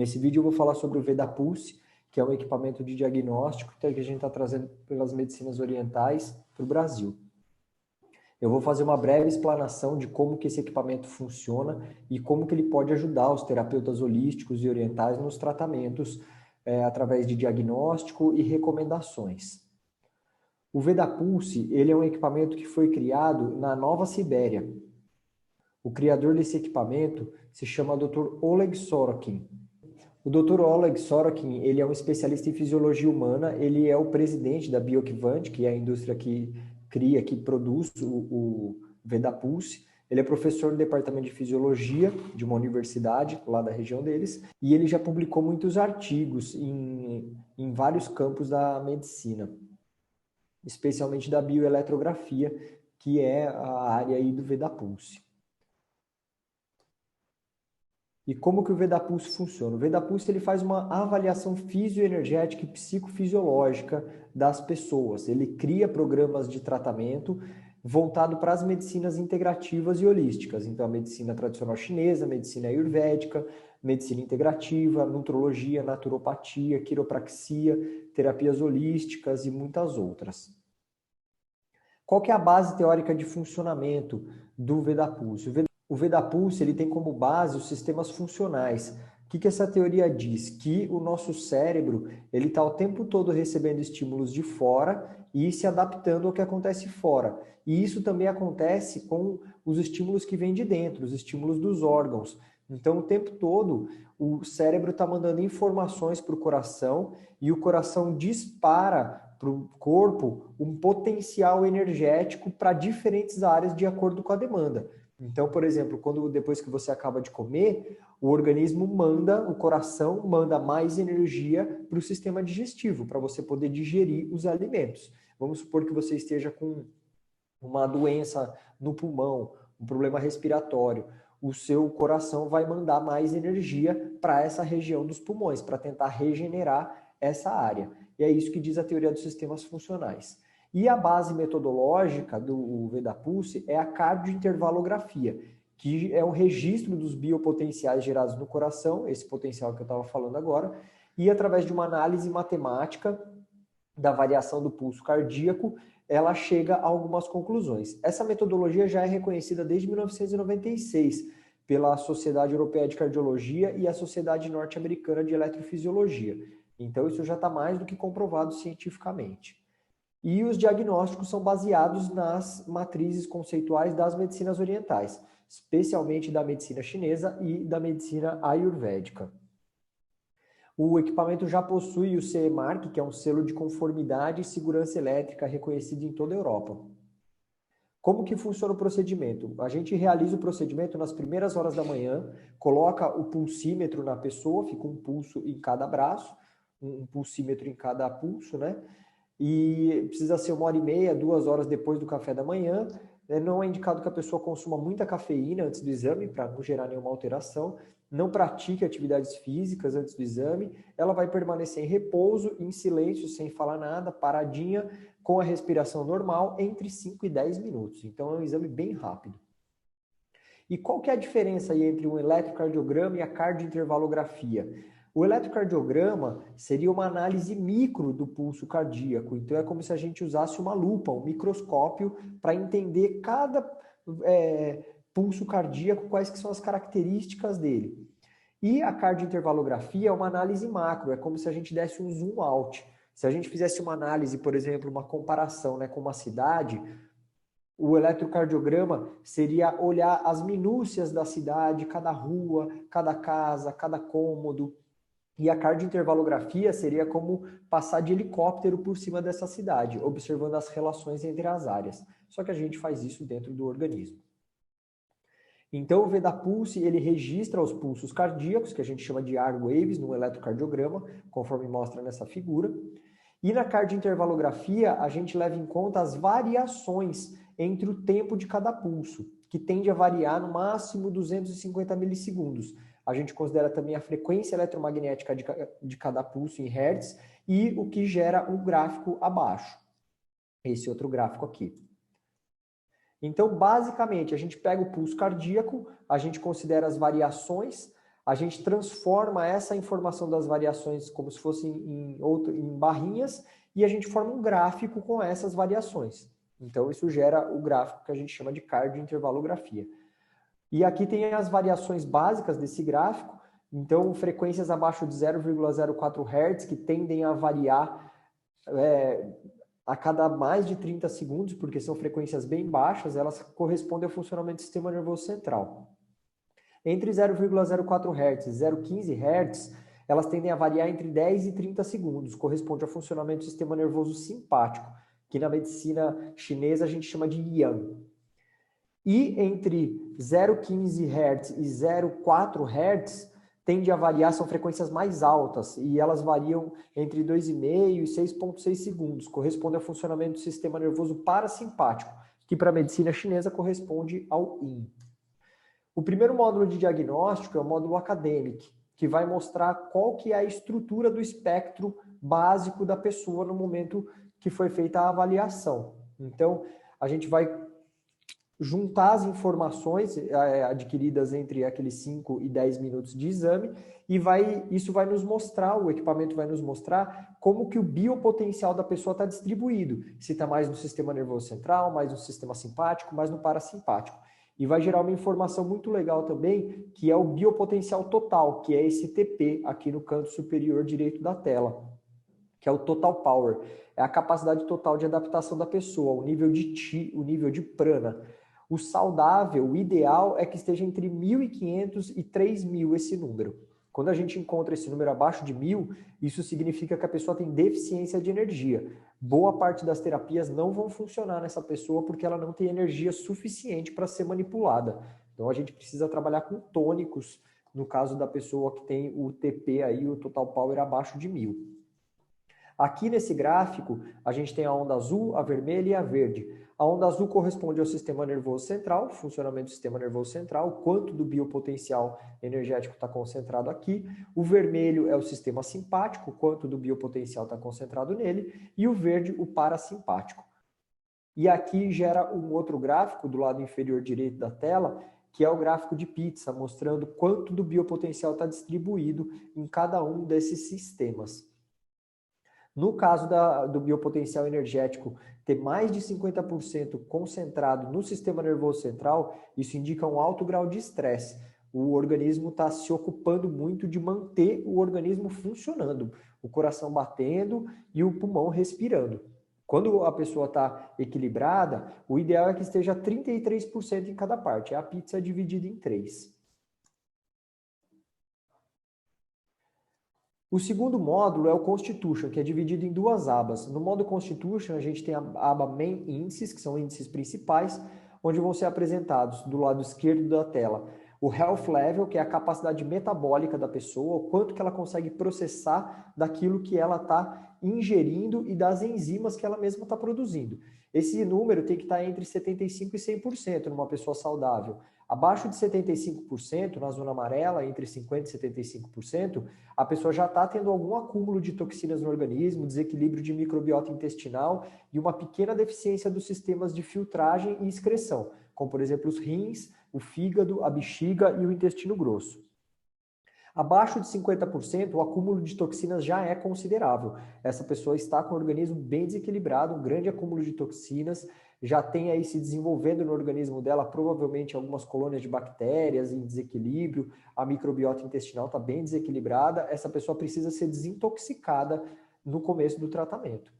Nesse vídeo eu vou falar sobre o VEDA-Pulse, que é um equipamento de diagnóstico que a gente está trazendo pelas medicinas orientais para o Brasil. Eu vou fazer uma breve explanação de como que esse equipamento funciona e como que ele pode ajudar os terapeutas holísticos e orientais nos tratamentos através de diagnóstico e recomendações. O VEDA-Pulse, ele é um equipamento que foi criado na Nova Sibéria. O criador desse equipamento se chama Dr. Oleg Sorokin. O Dr. Oleg Sorokin, ele é um especialista em fisiologia humana, ele é o presidente da Biokvant, que é a indústria que cria, que produz o VEDA-Pulse. Ele é professor no departamento de fisiologia de uma universidade lá da região deles, e ele já publicou muitos artigos em vários campos da medicina, especialmente da bioeletrografia, que é a área aí do VEDA-Pulse. E como que o VEDA-Pulse funciona? O VEDA-Pulse ele faz uma avaliação fisioenergética e psicofisiológica das pessoas. Ele cria programas de tratamento voltado para as medicinas integrativas e holísticas. Então, a medicina tradicional chinesa, a medicina ayurvédica, medicina integrativa, nutrologia, naturopatia, quiropraxia, terapias holísticas e muitas outras. Qual que é a base teórica de funcionamento do VEDA-Pulse? O VEDA-Pulse ele tem como base os sistemas funcionais. O que essa teoria diz? Que o nosso cérebro ele está o tempo todo recebendo estímulos de fora e se adaptando ao que acontece fora. E isso também acontece com os estímulos que vêm de dentro, os estímulos dos órgãos. Então, o tempo todo, o cérebro está mandando informações para o coração e o coração dispara para o corpo um potencial energético para diferentes áreas de acordo com a demanda. Então, por exemplo, depois que você acaba de comer, o organismo o coração manda mais energia para o sistema digestivo, para você poder digerir os alimentos. Vamos supor que você esteja com uma doença no pulmão, um problema respiratório. O seu coração vai mandar mais energia para essa região dos pulmões, para tentar regenerar essa área. E é isso que diz a teoria dos sistemas funcionais. E a base metodológica do VEDA-Pulse é a cardiointervalografia, que é o registro dos biopotenciais gerados no coração, esse potencial que eu estava falando agora, e através de uma análise matemática da variação do pulso cardíaco, ela chega a algumas conclusões. Essa metodologia já é reconhecida desde 1996 pela Sociedade Europeia de Cardiologia e a Sociedade Norte-Americana de Eletrofisiologia. Então, isso já está mais do que comprovado cientificamente. E os diagnósticos são baseados nas matrizes conceituais das medicinas orientais, especialmente da medicina chinesa e da medicina ayurvédica. O equipamento já possui o CE Mark, que é um selo de conformidade e segurança elétrica reconhecido em toda a Europa. Como que funciona o procedimento? A gente realiza o procedimento nas primeiras horas da manhã, coloca o pulsímetro na pessoa, fica um pulso em cada braço, um pulsímetro em cada pulso, né? E precisa ser 1h30, 2 horas depois do café da manhã. Não é indicado que a pessoa consuma muita cafeína antes do exame, para não gerar nenhuma alteração. Não pratique atividades físicas antes do exame. Ela vai permanecer em repouso, em silêncio, sem falar nada, paradinha, com a respiração normal, entre 5 e 10 minutos. Então, é um exame bem rápido. E qual que é a diferença aí entre o eletrocardiograma e a cardiointervalografia? O eletrocardiograma seria uma análise micro do pulso cardíaco. Então, é como se a gente usasse uma lupa, um microscópio, para entender cada pulso cardíaco, quais que são as características dele. E a cardiointervalografia é uma análise macro, é como se a gente desse um zoom out. Se a gente fizesse uma análise, por exemplo, uma comparação com uma cidade, o eletrocardiograma seria olhar as minúcias da cidade, cada rua, cada casa, cada cômodo. E a cardiointervalografia seria como passar de helicóptero por cima dessa cidade, observando as relações entre as áreas. Só que a gente faz isso dentro do organismo. Então, o VEDA-Pulse, ele registra os pulsos cardíacos, que a gente chama de R-waves, no eletrocardiograma, conforme mostra nessa figura. E na cardiointervalografia, a gente leva em conta as variações entre o tempo de cada pulso, que tende a variar no máximo 250 milissegundos. A gente considera também a frequência eletromagnética de cada pulso em hertz e o que gera um gráfico abaixo. Esse outro gráfico aqui. Então, basicamente, a gente pega o pulso cardíaco, a gente considera as variações, a gente transforma essa informação das variações como se fossem em barrinhas e a gente forma um gráfico com essas variações. Então, isso gera o gráfico que a gente chama de cardiointervalografia. E aqui tem as variações básicas desse gráfico. Então, frequências abaixo de 0,04 Hz, que tendem a variar a cada mais de 30 segundos, porque são frequências bem baixas, elas correspondem ao funcionamento do sistema nervoso central. Entre 0,04 Hz e 0,15 Hz, elas tendem a variar entre 10 e 30 segundos, corresponde ao funcionamento do sistema nervoso simpático, que na medicina chinesa a gente chama de Yang. E entre 0,15 Hz e 0,4 Hz, tende a variar, são frequências mais altas, e elas variam entre 2,5 e 6,6 segundos, corresponde ao funcionamento do sistema nervoso parasimpático, que para a medicina chinesa corresponde ao Yin. O primeiro módulo de diagnóstico é o módulo acadêmico, que vai mostrar qual que é a estrutura do espectro básico da pessoa no momento que foi feita a avaliação. Então, a gente vai juntar as informações adquiridas entre aqueles 5 e 10 minutos de exame e isso vai nos mostrar, o equipamento vai nos mostrar como que o biopotencial da pessoa está distribuído, se está mais no sistema nervoso central, mais no sistema simpático, mais no parasimpático. E vai gerar uma informação muito legal também, que é o biopotencial total, que é esse TP aqui no canto superior direito da tela, que é o total power, é a capacidade total de adaptação da pessoa, o nível de Chi, o nível de prana. O saudável, o ideal é que esteja entre 1.500 e 3.000 esse número. Quando a gente encontra esse número abaixo de 1.000, isso significa que a pessoa tem deficiência de energia. Boa parte das terapias não vão funcionar nessa pessoa porque ela não tem energia suficiente para ser manipulada. Então a gente precisa trabalhar com tônicos, no caso da pessoa que tem o TP aí, o total power abaixo de 1.000. Aqui nesse gráfico, a gente tem a onda azul, a vermelha e a verde. A onda azul corresponde ao sistema nervoso central, funcionamento do sistema nervoso central, quanto do biopotencial energético está concentrado aqui. O vermelho é o sistema simpático, quanto do biopotencial está concentrado nele. E o verde, o parasimpático. E aqui gera um outro gráfico do lado inferior direito da tela, que é o gráfico de pizza, mostrando quanto do biopotencial está distribuído em cada um desses sistemas. No caso do biopotencial energético ter mais de 50% concentrado no sistema nervoso central, isso indica um alto grau de estresse. O organismo está se ocupando muito de manter o organismo funcionando, o coração batendo e o pulmão respirando. Quando a pessoa está equilibrada, o ideal é que esteja 33% em cada parte. A pizza é dividida em 3. O segundo módulo é o Constitution, que é dividido em 2 abas. No modo Constitution, a gente tem a aba Main Índices, que são índices principais, onde vão ser apresentados do lado esquerdo da tela o Health Level, que é a capacidade metabólica da pessoa, o quanto que ela consegue processar daquilo que ela está ingerindo e das enzimas que ela mesma está produzindo. Esse número tem que estar entre 75% e 100% numa pessoa saudável. Abaixo de 75%, na zona amarela, entre 50% e 75%, a pessoa já está tendo algum acúmulo de toxinas no organismo, desequilíbrio de microbiota intestinal e uma pequena deficiência dos sistemas de filtragem e excreção, como, por exemplo, os rins, o fígado, a bexiga e o intestino grosso. Abaixo de 50%, o acúmulo de toxinas já é considerável. Essa pessoa está com o organismo bem desequilibrado, um grande acúmulo de toxinas, já tem aí se desenvolvendo no organismo dela provavelmente algumas colônias de bactérias em desequilíbrio, a microbiota intestinal está bem desequilibrada, essa pessoa precisa ser desintoxicada no começo do tratamento.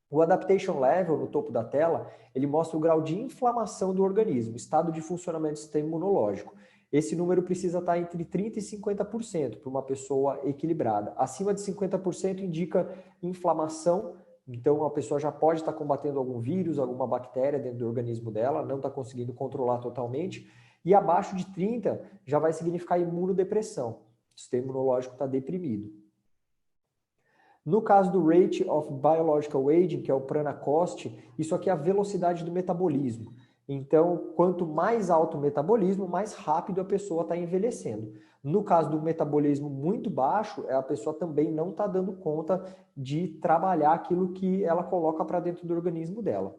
O Adaptation Level, no topo da tela, ele mostra o grau de inflamação do organismo, estado de funcionamento do sistema imunológico. Esse número precisa estar entre 30% e 50% para uma pessoa equilibrada. Acima de 50% indica inflamação, então a pessoa já pode estar combatendo algum vírus, alguma bactéria dentro do organismo dela, não está conseguindo controlar totalmente. E abaixo de 30% já vai significar imunodepressão. O sistema imunológico está deprimido. No caso do Rate of Biological Aging, que é o Prana Cost, isso aqui é a velocidade do metabolismo. Então, quanto mais alto o metabolismo, mais rápido a pessoa está envelhecendo. No caso do metabolismo muito baixo, a pessoa também não está dando conta de trabalhar aquilo que ela coloca para dentro do organismo dela.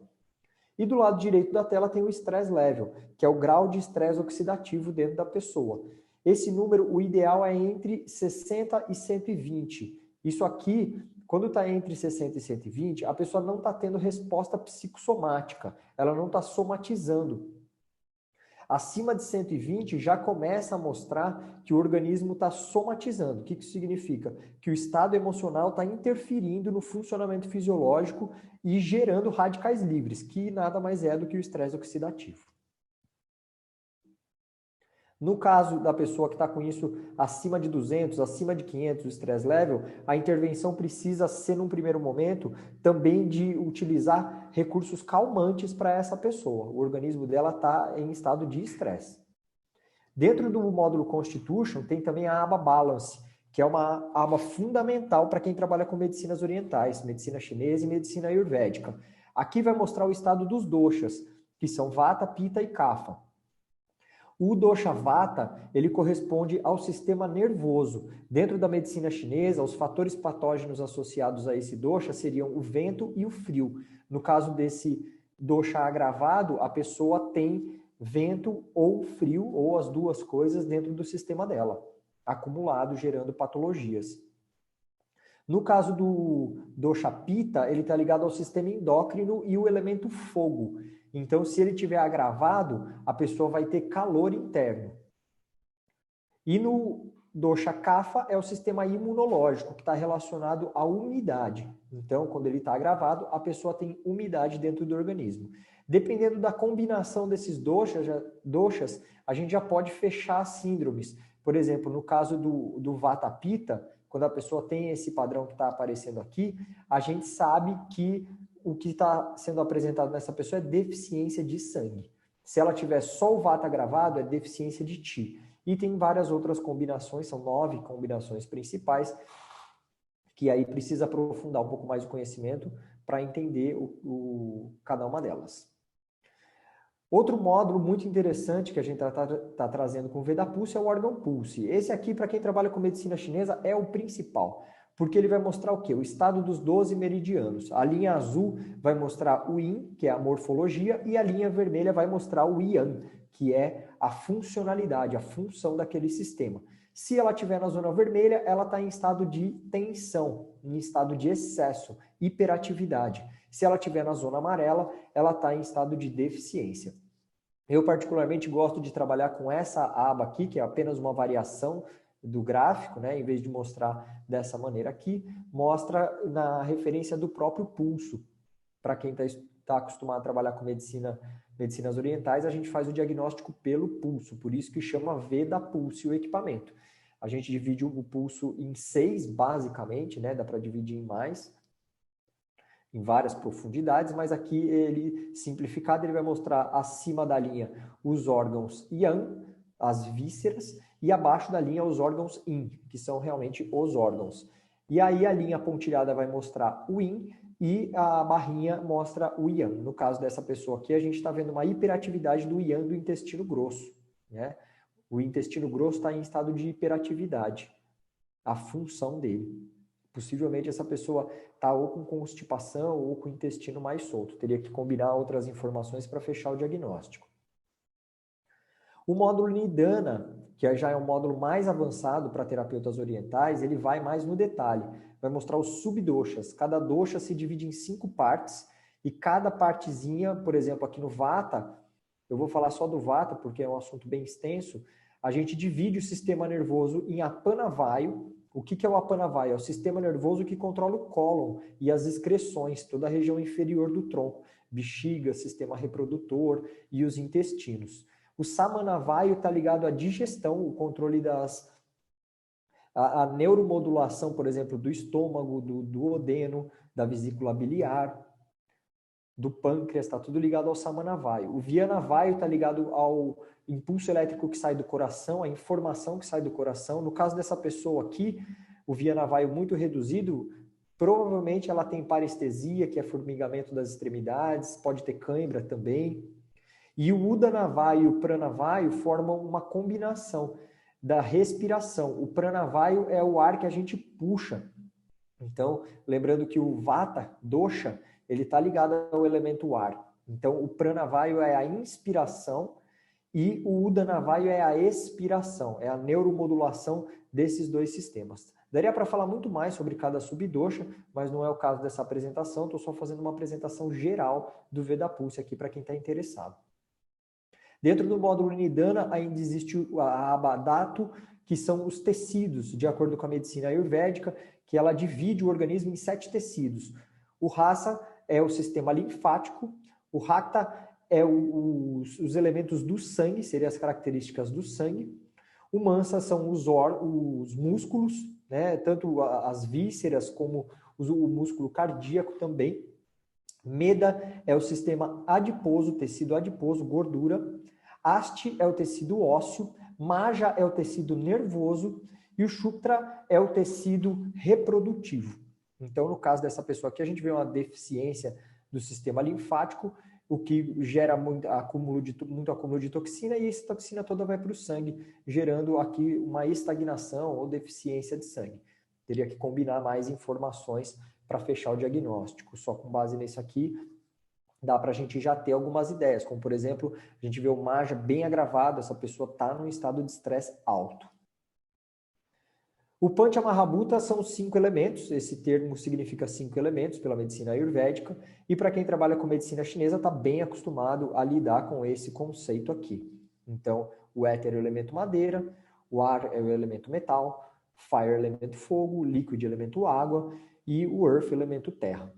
E do lado direito da tela tem o Stress Level, que é o grau de estresse oxidativo dentro da pessoa. Esse número, o ideal é entre 60 e 120. Isso aqui, quando está entre 60 e 120, a pessoa não está tendo resposta psicossomática, ela não está somatizando. Acima de 120 já começa a mostrar que o organismo está somatizando. O que isso significa? Que o estado emocional está interferindo no funcionamento fisiológico e gerando radicais livres, que nada mais é do que o estresse oxidativo. No caso da pessoa que está com isso acima de 200, acima de 500, o stress level, a intervenção precisa ser, num primeiro momento, também de utilizar recursos calmantes para essa pessoa. O organismo dela está em estado de estresse. Dentro do módulo Constitution, tem também a aba Balance, que é uma aba fundamental para quem trabalha com medicinas orientais, medicina chinesa e medicina ayurvédica. Aqui vai mostrar o estado dos doshas, que são Vata, Pitta e Kapha. O dosha Vata, ele corresponde ao sistema nervoso. Dentro da medicina chinesa, os fatores patógenos associados a esse dosha seriam o vento e o frio. No caso desse dosha agravado, a pessoa tem vento ou frio, ou as duas coisas dentro do sistema dela, acumulado, gerando patologias. No caso do dosha Pitta, ele está ligado ao sistema endócrino e o elemento fogo. Então, se ele tiver agravado, a pessoa vai ter calor interno. E no dosha Kapha é o sistema imunológico, que está relacionado à umidade. Então, quando ele está agravado, a pessoa tem umidade dentro do organismo. Dependendo da combinação desses doshas, a gente já pode fechar síndromes. Por exemplo, no caso do Vata Pitta, quando a pessoa tem esse padrão que está aparecendo aqui, a gente sabe que o que está sendo apresentado nessa pessoa é deficiência de sangue. Se ela tiver só o Vata agravado, é deficiência de Ti. E tem várias outras combinações, são 9 combinações principais, que aí precisa aprofundar um pouco mais o conhecimento para entender cada uma delas. Outro módulo muito interessante que a gente está trazendo com o Veda Pulse é o órgão Pulse. Esse aqui, para quem trabalha com medicina chinesa, é o principal, porque ele vai mostrar o quê? O estado dos 12 meridianos. A linha azul vai mostrar o Yin, que é a morfologia, e a linha vermelha vai mostrar o Yang, que é a funcionalidade, a função daquele sistema. Se ela estiver na zona vermelha, ela está em estado de tensão, em estado de excesso, hiperatividade. Se ela estiver na zona amarela, ela está em estado de deficiência. Eu particularmente gosto de trabalhar com essa aba aqui, que é apenas uma variação do gráfico, né? Em vez de mostrar dessa maneira aqui, mostra na referência do próprio pulso. Para quem está acostumado a trabalhar com medicinas orientais, a gente faz o diagnóstico pelo pulso, por isso que chama Veda Pulse o equipamento. A gente divide o pulso em 6, basicamente, né? Dá para dividir em mais, em várias profundidades, mas aqui ele, simplificado, ele vai mostrar acima da linha os órgãos Yang, as vísceras, e abaixo da linha os órgãos Yin, que são realmente os órgãos. E aí a linha pontilhada vai mostrar o Yin e a barrinha mostra o Yang. No caso dessa pessoa aqui, a gente está vendo uma hiperatividade do Yang do intestino grosso, né? O intestino grosso está em estado de hiperatividade, a função dele. Possivelmente essa pessoa está ou com constipação ou com o intestino mais solto. Teria que combinar outras informações para fechar o diagnóstico. O módulo Nidana, que já é um módulo mais avançado para terapeutas orientais, ele vai mais no detalhe. Vai mostrar os subdoshas. Cada dosha se divide em 5 partes e cada partezinha, por exemplo, aqui no Vata, eu vou falar só do Vata porque é um assunto bem extenso, a gente divide o sistema nervoso em Apanavayu. O que é o Apanavayu? É o sistema nervoso que controla o cólon e as excreções, toda a região inferior do tronco, bexiga, sistema reprodutor e os intestinos. O Samanavayu está ligado à digestão, o controle a neuromodulação, por exemplo, do estômago, do duodeno, da vesícula biliar, do pâncreas, está tudo ligado ao Samanavayu. O Vyanavayu está ligado ao impulso elétrico que sai do coração, a informação que sai do coração. No caso dessa pessoa aqui, o Vyanavayu muito reduzido, provavelmente ela tem parestesia, que é formigamento das extremidades, pode ter cãibra também. E o Udanavayu e o Pranavayu formam uma combinação da respiração. O Pranavayu é o ar que a gente puxa. Então, lembrando que o Vata, dosha, ele está ligado ao elemento ar. Então, o Pranavayu é a inspiração E o Udana Vayu é a expiração, é a neuromodulação desses dois sistemas. Daria para falar muito mais sobre cada subdosha, mas não é o caso dessa apresentação, estou só fazendo uma apresentação geral do Veda Pulse aqui para quem está interessado. Dentro do módulo Nidana ainda existe a aba Dhatu, que são os tecidos, de acordo com a medicina ayurvédica, que ela divide o organismo em 7 tecidos. O Rasa é o sistema linfático, o Rakta é os elementos do sangue, seriam as características do sangue. O Mansa são os músculos, né? Tanto as vísceras como o músculo cardíaco também. Meda é o sistema adiposo, tecido adiposo, gordura. Asti é o tecido ósseo. Maja é o tecido nervoso. E o Shukra é o tecido reprodutivo. Então, no caso dessa pessoa aqui, a gente vê uma deficiência do sistema linfático, o que gera muito acúmulo de toxina, e essa toxina toda vai para o sangue, gerando aqui uma estagnação ou deficiência de sangue. Teria que combinar mais informações para fechar o diagnóstico. Só com base nisso aqui, dá para a gente já ter algumas ideias, como por exemplo, a gente vê o Maja bem agravado, essa pessoa está num estado de estresse alto. O Panchamahabhuta são 5 elementos, esse termo significa 5 elementos pela medicina ayurvédica, e para quem trabalha com medicina chinesa está bem acostumado a lidar com esse conceito aqui. Então, o éter é o elemento madeira, o ar é o elemento metal, fire é o elemento fogo, o líquido é o elemento água e o earth é o elemento terra.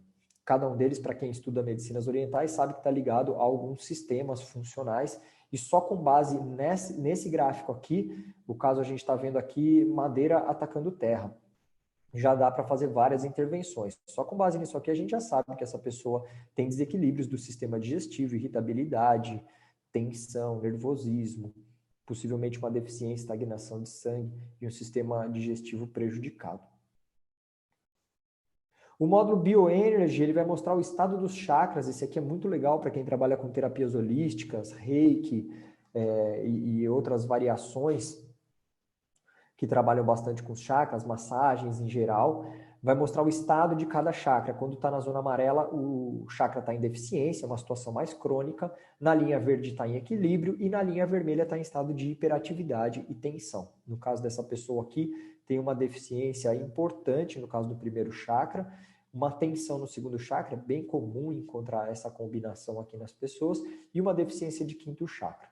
Cada um deles, para quem estuda medicinas orientais, sabe que está ligado a alguns sistemas funcionais. E só com base nesse gráfico aqui, no caso a gente está vendo aqui madeira atacando terra. Já dá para fazer várias intervenções. Só com base nisso aqui a gente já sabe que essa pessoa tem desequilíbrios do sistema digestivo, irritabilidade, tensão, nervosismo, possivelmente uma deficiência, estagnação de sangue e um sistema digestivo prejudicado. O módulo Bioenergy, ele vai mostrar o estado dos chakras. Esse aqui é muito legal para quem trabalha com terapias holísticas, reiki e outras variações que trabalham bastante com os chakras, massagens em geral. Vai mostrar o estado de cada chakra. Quando está na zona amarela, o chakra está em deficiência, uma situação mais crônica. Na linha verde está em equilíbrio e na linha vermelha está em estado de hiperatividade e tensão. No caso dessa pessoa aqui, tem uma deficiência importante no caso do primeiro chakra, uma tensão no segundo chakra, é bem comum encontrar essa combinação aqui nas pessoas, e uma deficiência de quinto chakra.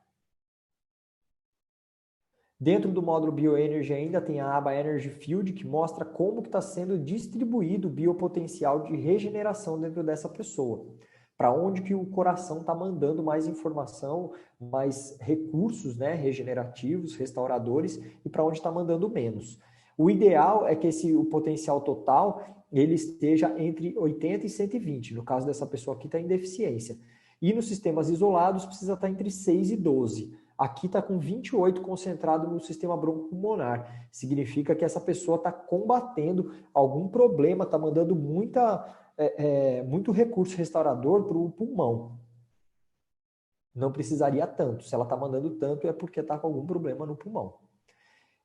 Dentro do módulo Bioenergy ainda tem a aba Energy Field, que mostra como está sendo distribuído o biopotencial de regeneração dentro dessa pessoa. Para onde que o coração está mandando mais informação, mais recursos, né, regenerativos, restauradores, e para onde está mandando menos. O ideal é que o potencial total ele esteja entre 80 e 120. No caso dessa pessoa aqui está em deficiência. E nos sistemas isolados precisa estar entre 6 e 12. Aqui está com 28 concentrado no sistema broncopulmonar. Significa que essa pessoa está combatendo algum problema, está mandando muito recurso restaurador para o pulmão. Não precisaria tanto. Se ela está mandando tanto é porque está com algum problema no pulmão.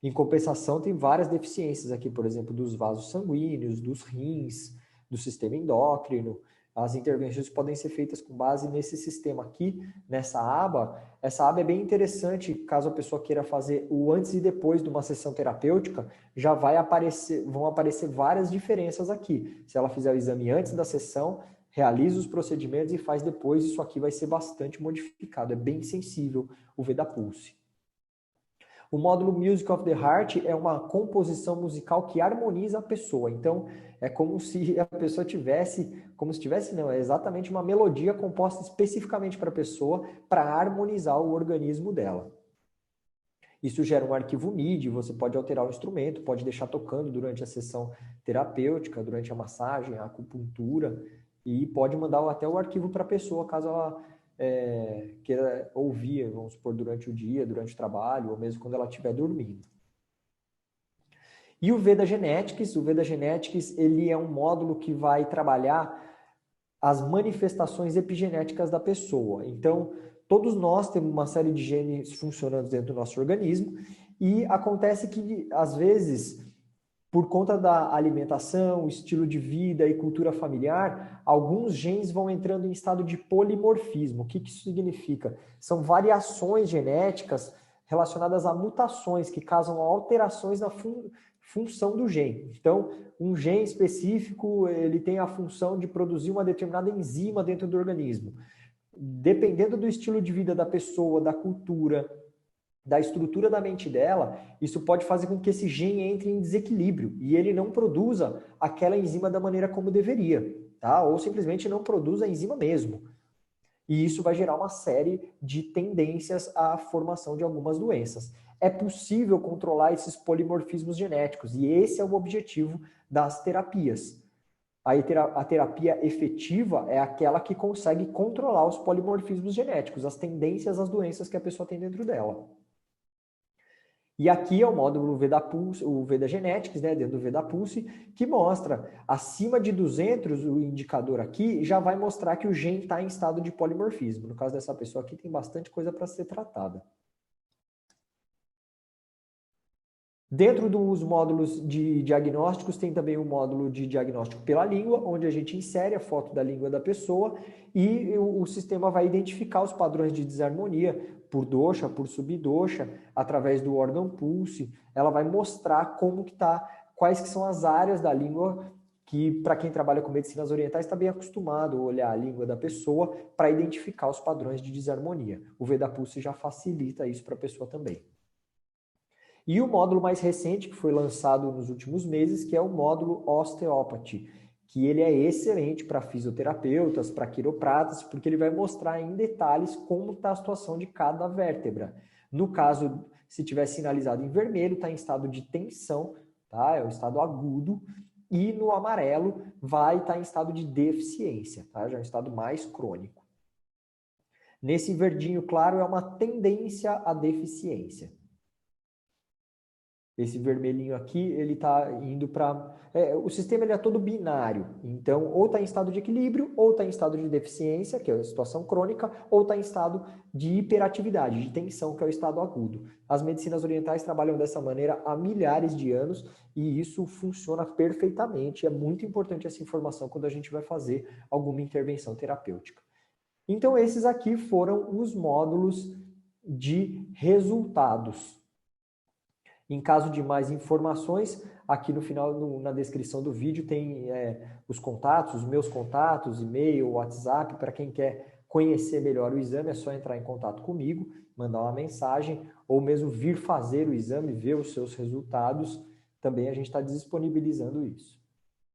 Em compensação, tem várias deficiências aqui, por exemplo, dos vasos sanguíneos, dos rins, do sistema endócrino. As intervenções podem ser feitas com base nesse sistema aqui, nessa aba. Essa aba é bem interessante, caso a pessoa queira fazer o antes e depois de uma sessão terapêutica, já vão aparecer várias diferenças aqui. Se ela fizer o exame antes da sessão, realiza os procedimentos e faz depois, isso aqui vai ser bastante modificado. É bem sensível o Veda Pulse. O módulo Music of the Heart é uma composição musical que harmoniza a pessoa. Então, é como se a pessoa é exatamente uma melodia composta especificamente para a pessoa, para harmonizar o organismo dela. Isso gera um arquivo MIDI, você pode alterar o instrumento, pode deixar tocando durante a sessão terapêutica, durante a massagem, a acupuntura, e pode mandar até o arquivo para a pessoa, caso ela queira ouvir, vamos supor, durante o dia, durante o trabalho, ou mesmo quando ela estiver dormindo. E o Veda Genetics, ele é um módulo que vai trabalhar as manifestações epigenéticas da pessoa. Então, todos nós temos uma série de genes funcionando dentro do nosso organismo, e acontece que, às vezes, por conta da alimentação, estilo de vida e cultura familiar, alguns genes vão entrando em estado de polimorfismo. O que isso significa? São variações genéticas relacionadas a mutações que causam alterações na função do gene. Então, um gene específico, ele tem a função de produzir uma determinada enzima dentro do organismo. Dependendo do estilo de vida da pessoa, da cultura, da estrutura da mente dela, isso pode fazer com que esse gene entre em desequilíbrio e ele não produza aquela enzima da maneira como deveria, tá? Ou simplesmente não produza a enzima mesmo. E isso vai gerar uma série de tendências à formação de algumas doenças. É possível controlar esses polimorfismos genéticos e esse é o objetivo das terapias. A terapia efetiva é aquela que consegue controlar os polimorfismos genéticos, as tendências às doenças que a pessoa tem dentro dela. E aqui é o módulo Veda Pulse, o Veda Genetics, né, dentro do Veda Pulse, que mostra acima de 200, o indicador aqui já vai mostrar que o gene está em estado de polimorfismo. No caso dessa pessoa aqui, tem bastante coisa para ser tratada. Dentro dos módulos de diagnósticos, tem também o módulo de diagnóstico pela língua, onde a gente insere a foto da língua da pessoa e o sistema vai identificar os padrões de desarmonia por dosha, por subdosha, através do órgão pulse. Ela vai mostrar como que tá, quais que são as áreas da língua que, para quem trabalha com medicinas orientais, está bem acostumado a olhar a língua da pessoa para identificar os padrões de desarmonia. O Veda Pulse já facilita isso para a pessoa também. E o módulo mais recente, que foi lançado nos últimos meses, que é o módulo Osteopathy, que ele é excelente para fisioterapeutas, para quiropratas, porque ele vai mostrar em detalhes como está a situação de cada vértebra. No caso, se tiver sinalizado em vermelho, está em estado de tensão, tá? É o estado agudo, e no amarelo vai estar em estado de deficiência, tá? Já é um estado mais crônico. Nesse verdinho claro é uma tendência à deficiência. Esse vermelhinho aqui, ele está indo para... o sistema ele é todo binário. Então, ou está em estado de equilíbrio, ou está em estado de deficiência, que é a situação crônica, ou está em estado de hiperatividade, de tensão, que é o estado agudo. As medicinas orientais trabalham dessa maneira há milhares de anos e isso funciona perfeitamente. É muito importante essa informação quando a gente vai fazer alguma intervenção terapêutica. Então, esses aqui foram os módulos de resultados. Em caso de mais informações, aqui no final, na descrição do vídeo, tem os contatos, os meus contatos, e-mail, WhatsApp, para quem quer conhecer melhor o exame, é só entrar em contato comigo, mandar uma mensagem, ou mesmo vir fazer o exame, ver os seus resultados, também a gente está disponibilizando isso.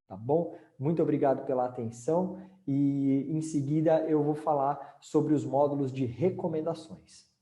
Tá bom? Muito obrigado pela atenção e em seguida eu vou falar sobre os módulos de recomendações.